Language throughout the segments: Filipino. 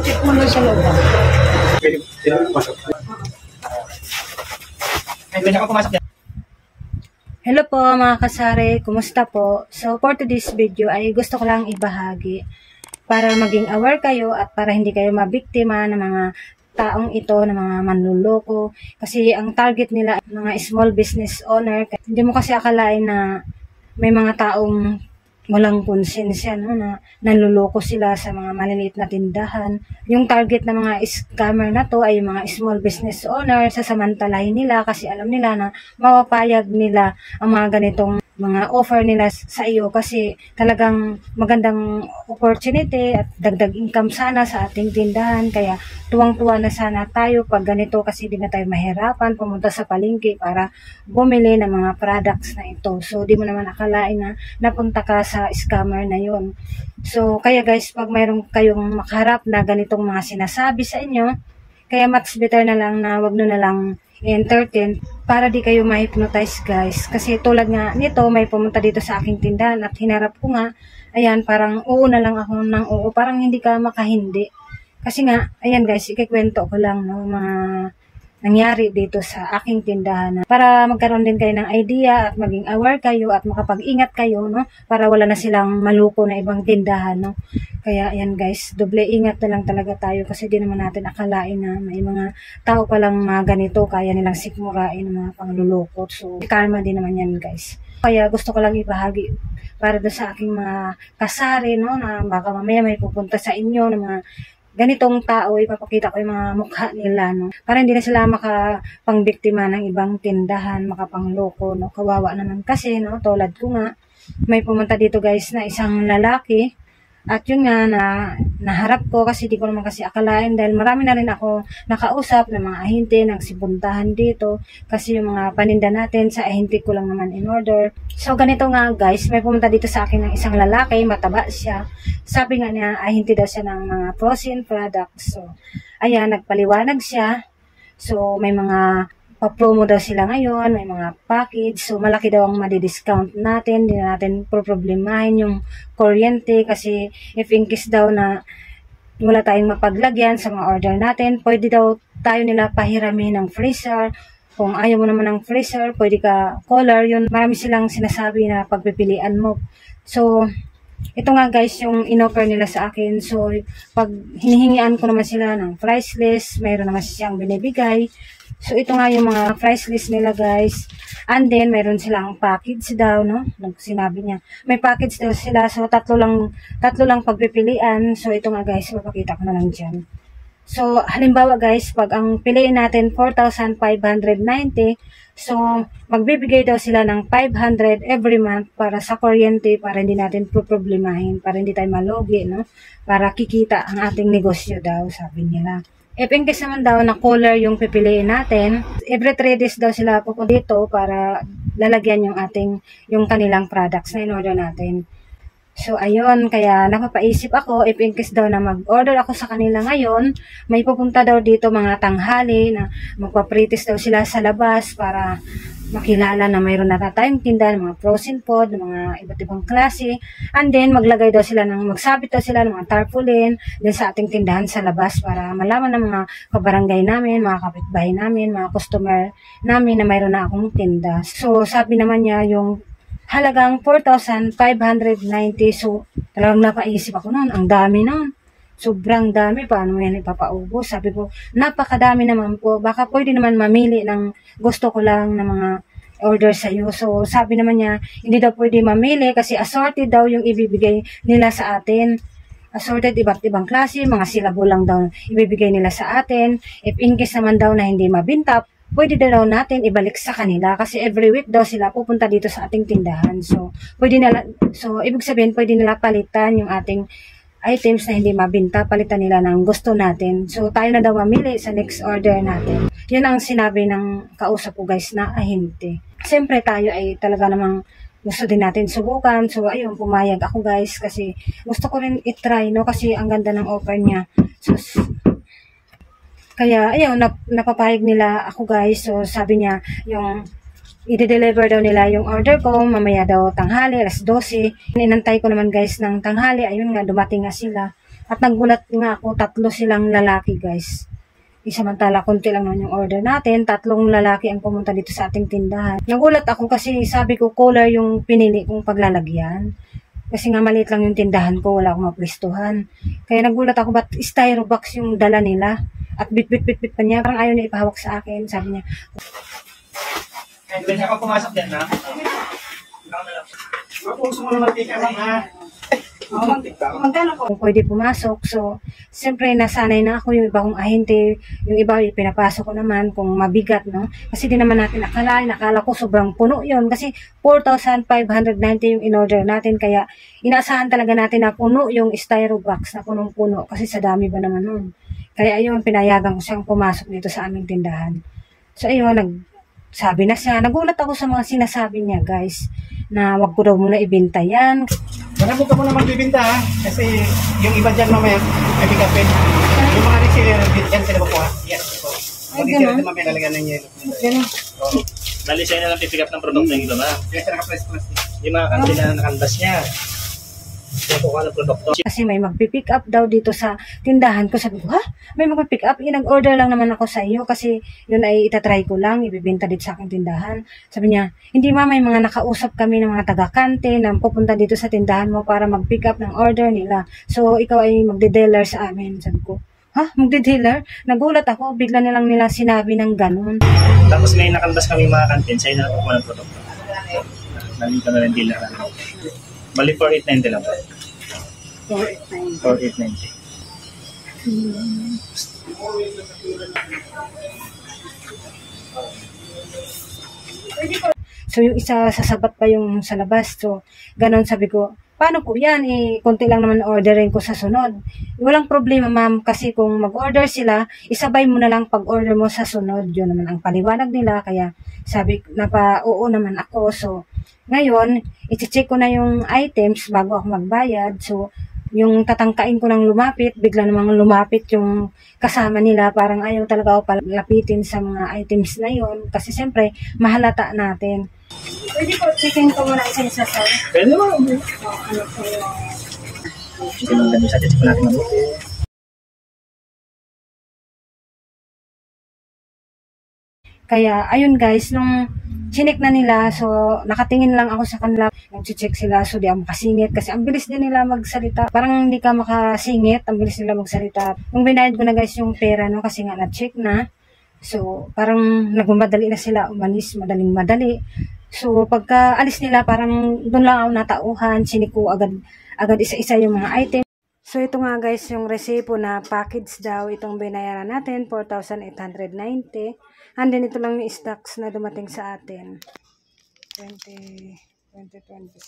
Check mo lang sa loob. Pwede pumasok. Pwede ka pumasok yan. Hello po mga kasari, kumusta po? So for today's video ay gusto ko lang ibahagi para maging aware kayo at para hindi kayo mabiktima ng mga taong ito, ng mga manluloko. Kasi ang target nila mga small business owner. Hindi mo kasi akalain na may mga taong walang konsensya, no, na nanluloko sila sa mga maliliit na tindahan. Yung target ng mga scammer na to ay yung mga small business owner, sasamantalahin nila kasi alam nila na mapapayag nila ang mga ganitong mga offer nila sa iyo kasi talagang magandang opportunity at dagdag income sana sa ating tindahan. Kaya tuwang-tuwa na sana tayo pag ganito kasi di na tayo mahirapan pumunta sa palengke para bumili ng mga products na ito. So di mo naman akalain na napunta ka sa scammer na yon. So kaya guys, pag mayroon kayong makaharap na ganitong mga sinasabi sa inyo, kaya much better na lang na wag na lang entertain para di kayo ma-hypnotize guys. Kasi tulad nga nito, may pumunta dito sa aking tindahan at hinarap ko nga, ayan, parang oo na lang ako ng oo, parang hindi ka makahindi. Kasi nga, ayan guys, ikikwento ko lang, no, mga nangyari dito sa aking tindahan para magkaroon din kayo ng idea at maging aware kayo at makapag-ingat kayo, no, para wala na silang maluko na ibang tindahan, no. Kaya ayan guys, doble ingat na lang talaga tayo kasi di naman natin akalain na may mga tao palang mga ganito kaya nilang sikmurain ng mga pangluloko. So karma din naman yan guys. Kaya gusto ko lang ibahagi para doon sa aking mga kasari, no, na baka mamaya may pupunta sa inyo ng mga ganitong tao, ipapakita ko yung mga mukha nila, no, para hindi na sila makapangbiktima ng ibang tindahan, makapangloko, no. Kawawa naman kasi, no, tulad ko nga, may pumunta dito guys na isang lalaki at yun nga na naharap ko kasi di ko naman kasi akalain dahil marami na rin ako nakausap ng mga ahente nagsibuntahan dito kasi yung mga paninda natin sa ahente ko lang naman in order. So ganito nga guys, may pumunta dito sa akin ng isang lalaki, mataba siya. Sabi nga niya ahente daw siya ng mga frozen products. So ayan, nagpaliwanag siya. So may mga pa-promo daw sila ngayon, may mga package, so malaki daw ang madi-discount natin, hindi na natin problemahin yung kuryente kasi if in case daw na wala tayong mapaglagyan sa mga order natin, pwede daw tayo nila pahiramin ng freezer. Kung ayaw mo naman ng freezer, pwede ka color, yun. Marami silang sinasabi na pagpipilian mo. So, ito nga guys yung in-offer nila sa akin. So, pag hinihingian ko naman sila ng price list, mayroon naman siyang binibigay. So, ito nga yung mga price list nila guys. And then, mayroon silang package daw, no? Sinabi niya. May package daw sila. So, tatlo lang pagpipilian. So, ito nga guys, mapakita ko na lang dyan. So, halimbawa guys, pag ang piliin natin 4,590, so, magbibigay daw sila ng 500 every month para sa kuryente, para hindi natin problemahin, para hindi tayo malugi, no? Para kikita ang ating negosyo daw, sabi nila. If in case naman daw na color yung pipiliin natin, every 3 days daw sila pupunta dito para lalagyan yung kanilang products na in-order natin. So, ayun, kaya napapaisip ako, if in case daw na mag-order ako sa kanila ngayon, may pupunta daw dito mga tanghali na magpapritis daw sila sa labas para makilala na mayroon na tayong tindahan, mga frozen food, mga iba't ibang klase. And then, magsabit daw sila ng mga tarpaulin din sa ating tindahan sa labas para malaman ng mga kabarangay namin, mga kapitbahay namin, mga customer namin na mayroon na akong tinda. So, sabi naman niya yung halagang 4,590. So, talagang napaisip ako noon. Ang dami noon. Sobrang dami. Paano yan ipapaubos? Sabi ko, napakadami naman po. Baka pwede naman mamili ng gusto ko lang na mga order sa iyo. So, sabi naman niya, hindi daw pwede mamili kasi assorted daw yung ibibigay nila sa atin. Assorted, iba't ibang klase, mga silabo lang daw ibibigay nila sa atin. If in case naman daw na hindi mabinta, pwede daw natin ibalik sa kanila kasi every week daw sila pupunta dito sa ating tindahan. So, ibig sabihin, pwede nila palitan yung ating items na hindi mabinta, palitan nila ng gusto natin. So, tayo na daw mamili sa next order natin. Yun ang sinabi ng kausap ko guys na ahente. Siyempre tayo ay talaga namang gusto din natin subukan. So, ayun, pumayag ako guys kasi gusto ko rin itry, no? Kasi ang ganda ng offer niya. So, kaya, ayun, napapayag nila ako guys. So, sabi niya, yung i-deliver daw nila yung order ko, mamaya daw tanghali, alas 12. Inantay ko naman guys ng tanghali, ayun nga, dumating nga sila. At nagulat nga ako, 3 silang lalaki guys. Samantala, konti lang naman yung order natin. 3 lalaki ang pumunta dito sa ating tindahan. Nagulat ako kasi sabi ko cooler yung pinili kong paglalagyan. Kasi nga maliit lang yung tindahan ko, wala akong mapwestuhan. Kaya nagulat ako, ba't styro box yung dala nila? At bit pa niya, parang ayaw niya ipahawak sa akin. Sabi niya, Pwede ako pumasok dyan, ha? Gusto mo naman tika lang, ha? magkano ko pwede pumasok. So, siyempre, nasanay na ako yung iba kong ahente, yung iba pinapasok ko naman kung mabigat, no? Kasi di naman natin nakala ko sobrang puno yon kasi 4,590 yung in-order natin, kaya inaasahan talaga natin na puno yung styro box, na punong-puno, kasi sa dami ba naman nun. Kaya ayun, pinayagan ko siyang pumasok dito sa aming tindahan. So, ayun, sabi na siya, nagulat ako sa mga sinasabi niya, guys, na wag ko daw muna ibenta yan. Marami ka muna magbibinta, ha? Kasi yung iba dyan mamaya, may pick-upin. Yung mga reseller, yan sila makuha. Yes, po. Mga reseller din mamaya lalagyan ng yelo. Ganun. Bali siya na lang pipick up ng produkto yung iba, ma. Yes, naka-press plastic. Yung mga kanila na nakandas niya. Kaya kuha ng produkto. Kasi may magpipick up daw dito sa tindahan ko. Sabi ko, ha? May magpipick up? Nag-order lang naman ako sa iyo kasi yun ay itatry ko lang, ibibenta dito sa aking tindahan. Sabi niya, hindi ma, may mga nakausap kami ng mga taga-kante na pupunta dito sa tindahan mo para mag-pick up ng order nila. So, ikaw ay magde-dealer sa amin. Sabi ko, ha? Magde-dealer? Nagulat ako, bigla na lang nila sinabi ng ganun. Tapos may nakandas kami mga kantin, sa'yo na kuha ng produkto. Nalito na lang dealer. Bali 4,890 lang po. 4,890. So, yung isa sasabat pa yung sa labas. So, ganun sabi ko, paano po yan? Konti lang naman orderin ko sa sunod. Walang problema, ma'am, kasi kung mag-order sila, isabay mo na lang pag-order mo sa sunod. Yun naman ang paliwanag nila. Kaya sabi, oo naman ako. So, ngayon, i-check ko na yung items bago ako magbayad. So, yung tatangkain ko ng lumapit, bigla namang lumapit yung kasama nila. Parang ayaw talaga ako palapitin sa mga items na yun. Kasi siyempre, mahalata natin. Pwede po, checkin ko muna isa-isa, sir. Pwede naman. Ano po yung... Sige lang lang sa check ko natin mabuti. Kaya, ayun guys, nung chinek na nila, so nakatingin lang ako sa kanila, nag-check sila, so di ako makasingit kasi ang bilis din nila magsalita. Parang hindi ka makasingit, ang bilis nila magsalita. Nung binayad ko na guys yung pera, no, kasi nga na-check na, so parang nagmamadali na sila umalis, madaling-madali. So pagka alis nila, parang doon lang ako natauhan, chinik ko agad isa-isa yung mga item. So ito nga guys, yung resibo na package daw, itong binayaran natin, 4,890. And then ito lang yung stocks na dumating sa atin. 2020.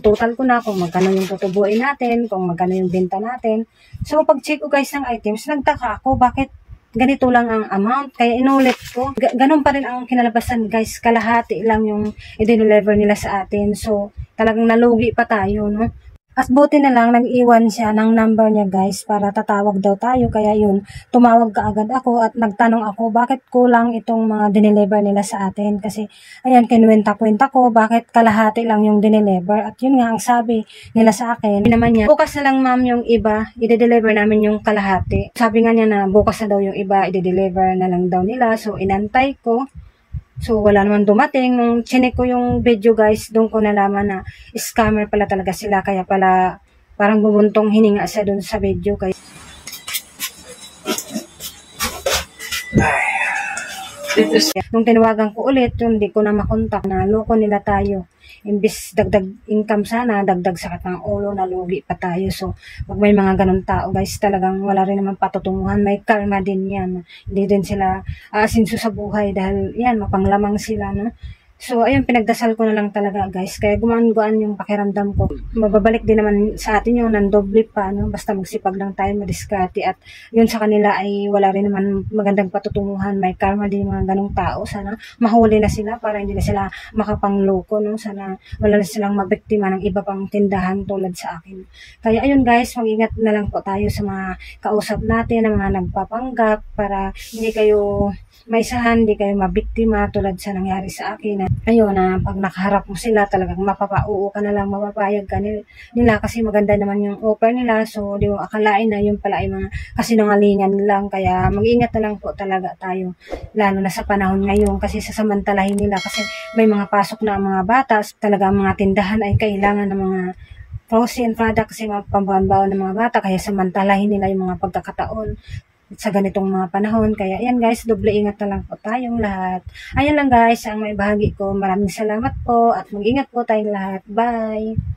Total ko na kung magkano yung tutubuin natin, kung magkano yung benta natin. So pag check ko guys ng items, nagtaka ako bakit ganito lang ang amount. Kaya inulit ko. Ganun pa rin ang kinalabasan guys. Kalahati lang yung i-deliver nila sa atin. So talagang nalugi pa tayo, no? At buti na lang, nag-iwan siya ng number niya guys para tatawag daw tayo. Kaya yun, tumawag kaagad ako at nagtanong ako bakit kulang itong mga dineliver nila sa atin. Kasi ayan, kinuwenta-kwenta ko bakit kalahati lang yung dineliver. At yun nga ang sabi nila sa akin. Naman niya, bukas na lang ma'am yung iba, i-deliver namin yung kalahati. Sabi nga niya na bukas na daw yung iba, i-deliver na lang daw nila. So inantay ko. So, wala naman dumating. Nung chinek ko yung video guys, doon ko nalaman na scammer pala talaga sila. Kaya pala, parang bumuntong hininga siya doon sa video. Kaya... Nung tinawagan ko ulit, yun, hindi ko na makontak na loko nila tayo. Imbis dagdag income sana, dagdag sakit ng ulo, nalugi pa tayo. So, pag may mga ganun tao, guys, talagang wala rin naman patutunguhan. May karma din yan. Hindi din sila asinso sa buhay dahil yan, mapanglamang sila, no? So, ayun, pinagdasal ko na lang talaga, guys. Kaya gumaan-guan yung pakiramdam ko. Mababalik din naman sa atin yung nandoble pa, no? Basta magsipag lang tayo, madiskarte. At yun sa kanila ay wala rin naman magandang patutunguhan. May karma din mga ganong tao. Sana mahuli na sila para hindi na sila makapangloko, no? Sana wala na silang mabiktima ng iba pang tindahan tulad sa akin. Kaya ayun, guys, mag-ingat na lang po tayo sa mga kausap natin, na mga nagpapanggap para hindi kayo maisahan, hindi kayo mabiktima tulad sa nangyari sa akin na ayun na pag nakaharap mo sila talagang mapapauo ka na lang, mapapayag ka nila kasi maganda naman yung offer nila. So di mo akalain na yun pala ay mga kasinungalingan lang. Kaya mag-ingat na lang po talaga tayo, lalo na sa panahon ngayon kasi sasamantalahin nila kasi may mga pasok na ang mga bata. Talaga ang mga tindahan ay kailangan ng mga frozen product kasi mga pambaon-baon ng mga bata, kaya samantalahin nila yung mga pagkakataon sa ganitong mga panahon. Kaya ayan guys, doble ingat na lang po tayong lahat. Ayan lang guys ang may bahagi ko. Maraming salamat po at mag-ingat po tayong lahat. Bye!